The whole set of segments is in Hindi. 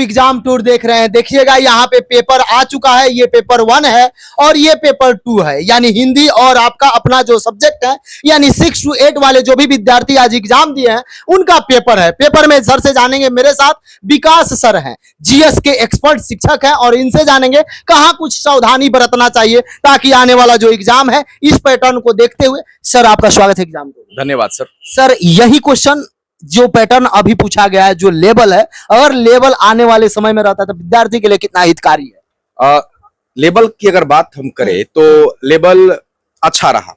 एग्जाम टूर देख रहे हैं, देखिएगा यहाँ पे पेपर आ चुका है। ये पेपर 1 है और ये पेपर 2 है, यानी हिंदी और आपका अपना जो सब्जेक्ट है यानी 6 to 8 वाले जो भी विद्यार्थी आज एग्जाम दिए हैं उनका पेपर है। पेपर में सर से जानेंगे, मेरे साथ विकास सर हैं, जीएस के एक्सपर्ट शिक्षक हैं और इनसे जानेंगे कहाँ कुछ सावधानी बरतना चाहिए ताकि आने वाला जो एग्जाम है इस पैटर्न को देखते हुए। सर आपका स्वागत है एग्जाम को। धन्यवाद सर। सर यही क्वेश्चन जो पैटर्न अभी पूछा गया है, जो लेवल है, अगर लेवल आने वाले समय में रहता है तो विद्यार्थी के लिए कितना हितकारी है? लेवल की अगर बात हम करें तो लेवल अच्छा रहा,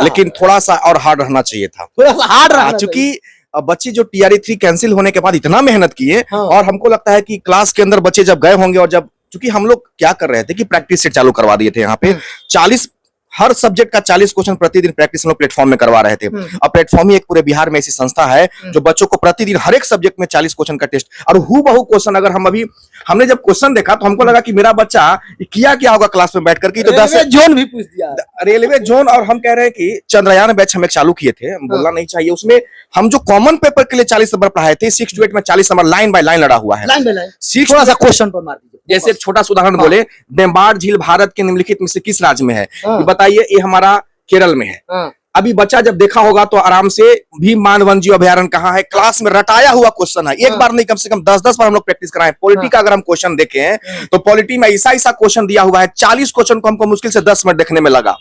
लेकिन थोड़ा सा और हार्ड रहना चाहिए था, थोड़ा सा हार्ड रहा, क्योंकि बच्चे जो TRE 3 कैंसिल होने के बाद इतना मेहनत किए। हाँ। और हमको लगता है कि क्लास के अंदर बच्चे जब गए होंगे और जब, क्योंकि हम लोग क्या कर रहे थे कि प्रैक्टिस सेट चालू करवा दिए थे यहाँ पे 40 हर सब्जेक्ट का 40 क्वेश्चन प्रतिदिन प्रैक्टिस हम लोग प्लेटफॉर्म में करवा रहे थे। अब प्लेटफॉर्म ही एक पूरे बिहार में ऐसी संस्था है जो बच्चों को प्रतिदिन हर एक सब्जेक्ट में 40 क्वेश्चन का टेस्ट, और हूबहू क्वेश्चन अगर हमने जब क्वेश्चन देखा तो हमको लगा कि मेरा बच्चा किया क्या होगा क्लास में बैठ करके। तो 10 जोन भी पूछ दिया, रेलवे जोन। और हम कह रहे हैं कि चंद्रयान बैच हम एक चालू किए थे, बोलना नहीं चाहिए, उसमें हम जो कॉमन पेपर के लिए 40 नंबर पढ़ाए थे 6 to 8 में 40 नंबर लाइन बाय लाइन लड़ा हुआ है। थोड़ा सा क्वेश्चन पर मार दीजिए। जैसे एक छोटा सा उदाहरण बोले, बेम्बार झील भारत के निम्नलिखित में से किस राज्य में है? बताइए। ये हमारा केरल में है। अभी बच्चा जब देखा होगा तो आराम से भीम मान वन्यजीव अभयारण्य कहाँ है, क्लास में रटाया हुआ क्वेश्चन है। एक बार नहीं, कम से कम 10-10 बार हम लोग प्रैक्टिस कराएं। पॉलिटी का अगर हम क्वेश्चन देखें तो पॉलिटी में ऐसा क्वेश्चन दिया हुआ है, 40 क्वेश्चन को हमको मुश्किल से 10 मिनट देखने में लगा।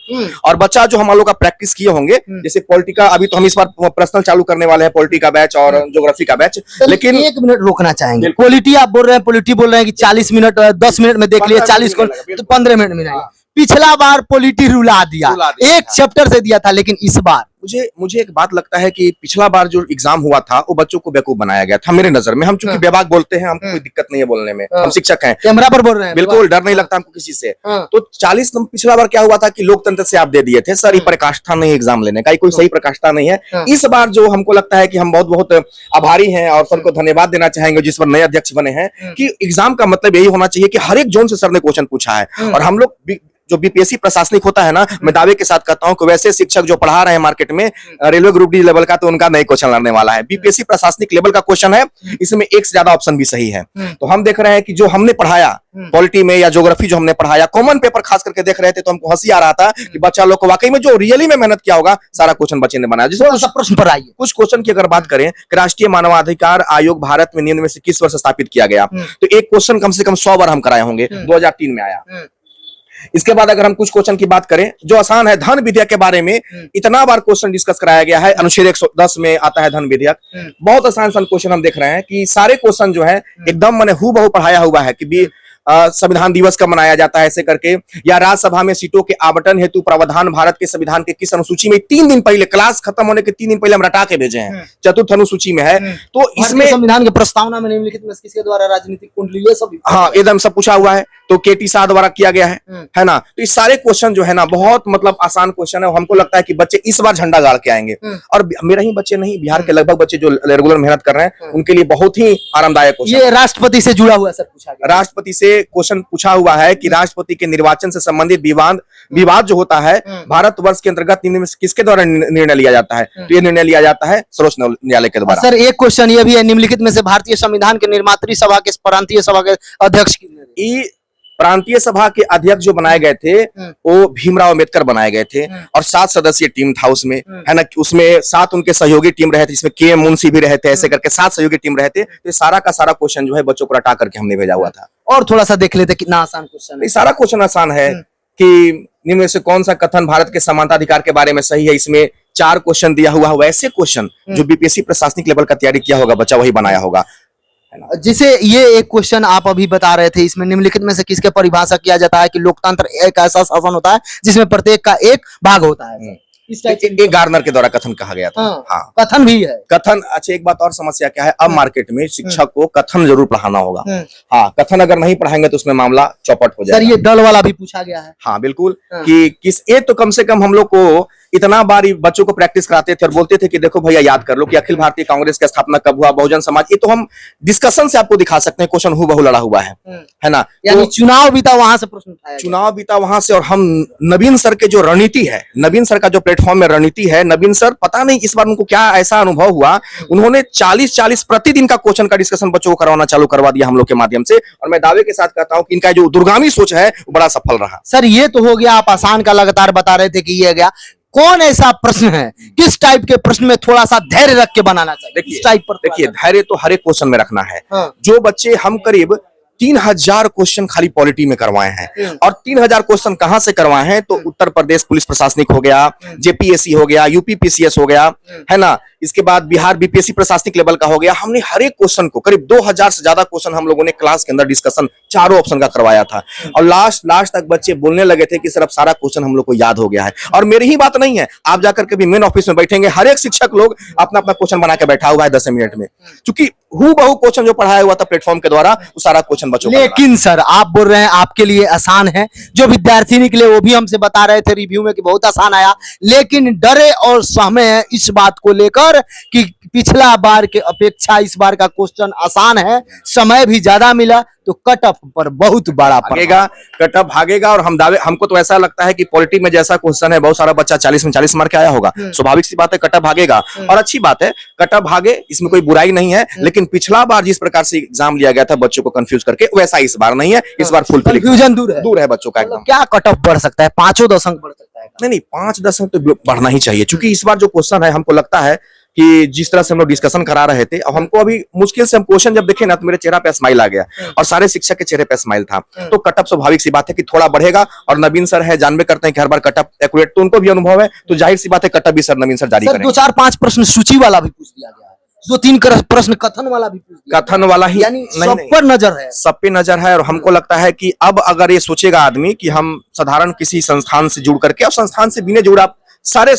और बच्चा जो हम लोग का प्रैक्टिस किए होंगे, जैसे पॉलिटी का अभी तो हम इस बार पर्सनल चालू करने वाले हैं, पॉलिटी का बैच और ज्योग्राफी का बैच। लेकिन 1 मिनट रोकना चाहेंगे। पॉलिटी आप बोल रहे हैं, पॉलिटी बोल रहे हैं कि 40 मिनट 10 मिनट में देख लिया, 40 को तो 15 मिनट में नहीं। पिछला बार पॉलिटी रुला दिया, एक चैप्टर से दिया था, लेकिन इस बार मुझे एक बात लगता है कि पिछला बार जो एग्जाम हुआ था वो बच्चों को बेवकूफ बनाया गया था मेरे नजर में। हम चूंकि बेबाक बोलते हैं, हमको कोई दिक्कत नहीं है बोलने में, हम शिक्षक हैं, कैमरा पर बोल रहे हैं, बिल्कुल डर नहीं लगता हमको किसी से। तो 40 नंबर पिछला बार क्या हुआ था कि लोकतंत्र से आप दे दिए थे सर, ये प्रकाष्ठा नहीं एग्जाम लेने का, कोई सही प्रकाष्ठा नहीं है। इस बार जो हमको लगता है कि हम बहुत बहुत आभारी हैं और सर को धन्यवाद देना चाहेंगे जिस पर नए अध्यक्ष बने हैं, कि एग्जाम का मतलब यही होना चाहिए कि हर एक जोन से सर ने क्वेश्चन पूछा है। और हम लोग जो बीपीएससी प्रशासनिक होता है ना, मैं दावे के साथ कहता हूं कि वैसे शिक्षक जो पढ़ा रहे हैं मार्केट में रेलवे ग्रुप डी लेवल का, तो उनका नए क्वेश्चन लड़ने वाला है। बीपीएससी प्रशासनिक लेवल का क्वेश्चन है, इसमें एक से ज्यादा ऑप्शन भी सही है। तो हम देख रहे हैं कि जो हमने पढ़ाया पॉलिटी में या ज्योग्राफी जो हमने पढ़ाया, कॉमन पेपर खास करके देख रहे थे तो हमको हंसी आ रहा था कि बच्चा लोग को वाकई में जो रियली में मेहनत किया होगा सारा क्वेश्चन बच्चे ने बनाया। जिसमें प्रश्न पर आइए, कुछ क्वेश्चन की अगर बात करें कि राष्ट्रीय मानवाधिकार आयोग भारत में निम्न में से किस वर्ष स्थापित किया गया, तो एक क्वेश्चन कम से कम 100 बार हम कराए होंगे, 2003 में आया। इसके बाद अगर हम कुछ क्वेश्चन की बात करें जो आसान है, धन विधेयक के बारे में इतना बार क्वेश्चन डिस्कस कराया गया है, अनुच्छेद 110 में आता है धन विधेयक। बहुत आसान क्वेश्चन हम देख रहे हैं कि सारे क्वेश्चन जो है एकदम मैंने हूबहू पढ़ाया हुआ है कि संविधान दिवस कब मनाया जाता है ऐसे करके, या राज्यसभा में सीटों के आवंटन हेतु प्रावधान भारत के संविधान के किस अनुसूची में, 3 दिन पहले, क्लास खत्म होने के 3 दिन पहले हम रटा के भेजे हैं, चतुर्थ अनुसूची में है। तो इसमें संविधान की प्रस्तावना में निम्नलिखित में किसके द्वारा राजनीतिक कुंडली, ये सब, हाँ एकदम सब पूछा हुआ है। तो KT शाह द्वारा किया गया है ना। तो इस सारे क्वेश्चन जो है ना बहुत मतलब आसान क्वेश्चन है। हमको लगता है कि बच्चे इस बार झंडा गाड़ के आएंगे, और मेरा ही बच्चे नहीं, बिहार के लगभग बच्चे जो रेगुलर मेहनत कर रहे हैं उनके लिए बहुत ही आरामदायक क्वेश्चन। ये राष्ट्रपति से जुड़ा हुआ सर पूछा गया, राष्ट्रपति से क्वेश्चन पूछा हुआ है कि राष्ट्रपति के निर्वाचन से संबंधित विवाद जो होता है भारतवर्ष के अंतर्गत किसके द्वारा निर्णय लिया जाता है, तो ये निर्णय लिया जाता है सर्वोच्च न्यायालय के द्वारा। सर एक क्वेश्चन ये भी है, निम्नलिखित में से भारतीय संविधान के निर्मात्री सभा के प्रांतीय सभा के अध्यक्ष प्रांतीय सभा के अध्यक्ष जो बनाए गए थे वो भीमराव अम्बेडकर बनाए गए थे, और 7 सदस्यीय टीम था उसमें, है ना। उसमें 7 उनके सहयोगी टीम रहे थे, जिसमें KM मुंशी भी रहे थे, ऐसे करके 7 सहयोगी टीम रहे थे। तो सारा का सारा क्वेश्चन जो है बच्चों को रटा करके हमने भेजा हुआ था। और थोड़ा सा देख लेते कितना आसान क्वेश्चन है। सारा क्वेश्चन आसान है कि निम्न में से कौन सा कथन भारत के समानता अधिकार के बारे में सही है। इसमें 4 क्वेश्चन दिया हुआ है, वैसे क्वेश्चन जो बीपीएससी प्रशासनिक लेवल का तैयारी किया होगा बच्चा वही बनाया होगा। जिसे ये एक क्वेश्चन आप अभी बता रहे थे, इसमें निम्नलिखित में से किसके परिभाषा किया जाता है कि लोकतंत्र एक ऐसा शासन होता है जिसमें प्रत्येक का एक भाग होता है। गार्नर के द्वारा कथन कहा गया था। हाँ, कथन भी है। कथन, अच्छा एक बात और समस्या क्या है, अब मार्केट में शिक्षक को कथन जरूर पढ़ाना होगा। हाँ, कथन अगर नहीं पढ़ाएंगे तो उसमें मामला चौपट हो जाएगा। सर ये दल वाला भी पूछा गया है। हाँ बिल्कुल, कि किस, ये तो कम से कम हम लोग को इतना बार ये बच्चों को प्रैक्टिस कराते थे और बोलते थे कि देखो भैया याद कर लो कि अखिल भारतीय कांग्रेस की स्थापना कब हुआ, बहुजन समाज, ये तो हम डिस्कशन से आपको दिखा सकते हैं, क्वेश्चन हूबहू लड़ा हुआ है ना। यानी तो चुनाव भी था वहां से प्रश्न उठाया गया। चुनाव बीता वहां से, और हम नवीन सर के जो रणनीति है, नवीन सर का जो प्लेटफॉर्म में रणनीति है, नवीन सर पता नहीं इस बार उनको क्या ऐसा अनुभव हुआ, उन्होंने 40-40 प्रतिदिन का क्वेश्चन का डिस्कशन बच्चों को करवाना चालू करवा दिया हम लोग के माध्यम से, और मैं दावे के साथ कहता हूं कि इनका जो दूरगामी सोच है वो बड़ा सफल रहा। सर ये तो हो गया, आप आसान का लगातार बता रहे थे कि ये गया, कौन ऐसा प्रश्न है, किस टाइप के प्रश्न में थोड़ा सा धैर्य रख के बनाना चाहिए? देखिए किस टाइप पर देखिए धैर्य तो हर एक क्वेश्चन में रखना है। हाँ। जो बच्चे हम करीब 3000 क्वेश्चन खाली पॉलिटी में करवाए हैं, और 3000 क्वेश्चन कहां से करवाए हैं, तो उत्तर प्रदेश पुलिस प्रशासनिक हो गया, जेपीएससी हो गया, यूपी पीसीएस हो गया, है ना, इसके बाद बिहार बीपीएससी प्रशासनिक लेवल का हो गया। हमने हर एक क्वेश्चन को करीब 2000 से ज्यादा क्वेश्चन हम लोगों ने क्लास के अंदर डिस्कशन चारों ऑप्शन का करवाया था, और लास्ट तक बच्चे बोलने लगे थे कि सर अब सारा क्वेश्चन हम लोग को याद हो गया है। और मेरी ही बात नहीं है, आप जाकर के भी मेन ऑफिस में बैठेंगे, हर एक शिक्षक लोग अपना अपना क्वेश्चन बना के बैठा हुआ है 10 मिनट में, क्योंकि हूबहू क्वेश्चन जो पढ़ाया हुआ था प्लेटफॉर्म के द्वारा वो सारा क्वेश्चन बच्चों को। लेकिन सर आप बोल रहे हैं आपके लिए आसान है, जो विद्यार्थी निकले वो भी हमसे बता रहे थे रिव्यू में कि बहुत आसान आया, लेकिन डरे और सहमे हैं इस बात को लेकर कि पिछला बार के अपेक्षा इस बार का क्वेश्चन आसान है, समय भी ज्यादा मिला, तो कट ऑफ पर बहुत बड़ा भागेगा, कट ऑफ भागेगा। और हम दावे, हमको तो ऐसा लगता है कि पॉलिटी में जैसा क्वेश्चन है, बहुत सारा बच्चा 40 में 40 मार्क आया होगा, स्वाभाविक सी बात है कट ऑफ भागेगा, और अच्छी बात है कट ऑफ भागे, इसमें कोई बुराई नहीं है। लेकिन पिछला बार जिस प्रकार से एग्जाम लिया गया था बच्चों को कंफ्यूज करके, वैसा इस बार नहीं है। इस बार फुल कंफ्यूजन दूर है बच्चों का एकदम। क्या कट ऑफ बढ़ सकता है? 5-10 अंक बढ़ सकता है? नहीं 5-10 अंक तो बढ़ना ही चाहिए, क्योंकि इस बार जो क्वेश्चन है हमको लगता है कि जिस तरह से हम लोग डिस्कशन करा रहे थे, और हमको अभी मुश्किल से हम क्वेश्चन जब देखे ना तो मेरे चेहरा पे स्माइल आ गया, और सारे शिक्षक के चेहरे पे स्माइल था। तो कटअप स्वाभाविक सी बात है कि थोड़ा बढ़ेगा, और नवीन सर है, जानबे करते हैं कि हर बार कटअप एक्यूरेट, तो उनको भी अनुभव है, तो जाहिर सी बात है कटअप भी सर नवीन सर जारी करेंगे। 2-4-5 प्रश्न सूची वाला भी पूछ दिया गया है, 2-3 प्रश्न कथन वाला भी पूछ दिया, कथन वाला ही, यानी सब पर नजर है, सब पे नजर है। और हमको लगता है कि अब अगर ये सोचेगा आदमी कि हम साधारण किसी संस्थान से जुड़ करके, और संस्थान से बिना जुड़ा सारे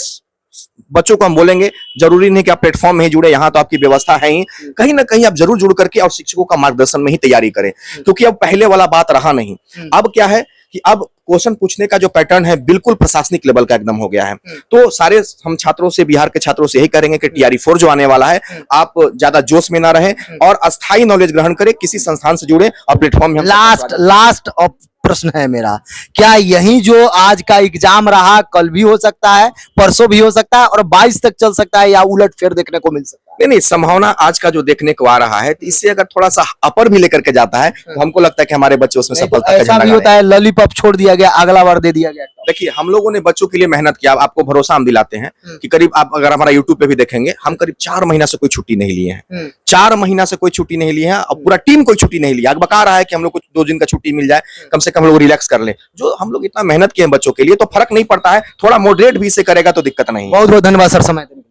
बच्चों को हम बोलेंगे, जरूरी नहीं कि आप प्लेटफॉर्म में ही जुड़े, यहाँ तो आपकी व्यवस्था है ही, कहीं ना कहीं आप जरूर जुड़ करके और शिक्षकों का मार्गदर्शन में ही तैयारी करें, क्योंकि अब पहले वाला बात रहा नहीं। अब क्या है कि अब क्वेश्चन पूछने का जो पैटर्न है बिल्कुल प्रशासनिक लेवल का एकदम हो गया है। तो सारे हम छात्रों से, बिहार के छात्रों से यही करेंगे कि TRE 4 जो आने वाला है, आप ज्यादा जोश में ना रहे और अस्थायी नॉलेज ग्रहण करें, किसी संस्थान से जुड़े और प्लेटफॉर्म में। लास्ट प्रश्न है मेरा, क्या यही जो आज का एग्जाम रहा कल भी हो सकता है, परसों भी हो सकता है, और 22 तक चल सकता है, या उलट फेर देखने को मिल सकता है? नहीं, संभावना आज का जो देखने को आ रहा है, तो इससे अगर थोड़ा सा अपर भी लेकर के जाता है तो हमको लगता है कि हमारे बच्चे उसमें सफलता ऐसा भी होता है लॉलीपॉप छोड़ दिया गया, अगला बार दे दिया गया। देखिए हम लोगों ने बच्चों के लिए मेहनत किया, आपको भरोसा हम दिलाते हैं कि करीब आप अगर हमारा यूट्यूब पे भी देखेंगे, हम करीब 4 महीना से कोई छुट्टी नहीं लिए हैं, 4 महीना से कोई छुट्टी नहीं लिए हैं, और पूरा टीम कोई छुट्टी नहीं लिया। बता रहा है कि हम लोग को 2 दिन का छुट्टी मिल जाए, कम से कम लोग रिलैक्स कर ले। जो हम लोग इतना मेहनत किए हैं बच्चों के लिए, तो फर्क नहीं पड़ता है, थोड़ा मॉडरेट भी इसे करेगा तो दिक्कत नहीं। बहुत बहुत धन्यवाद सर समय देने के लिए।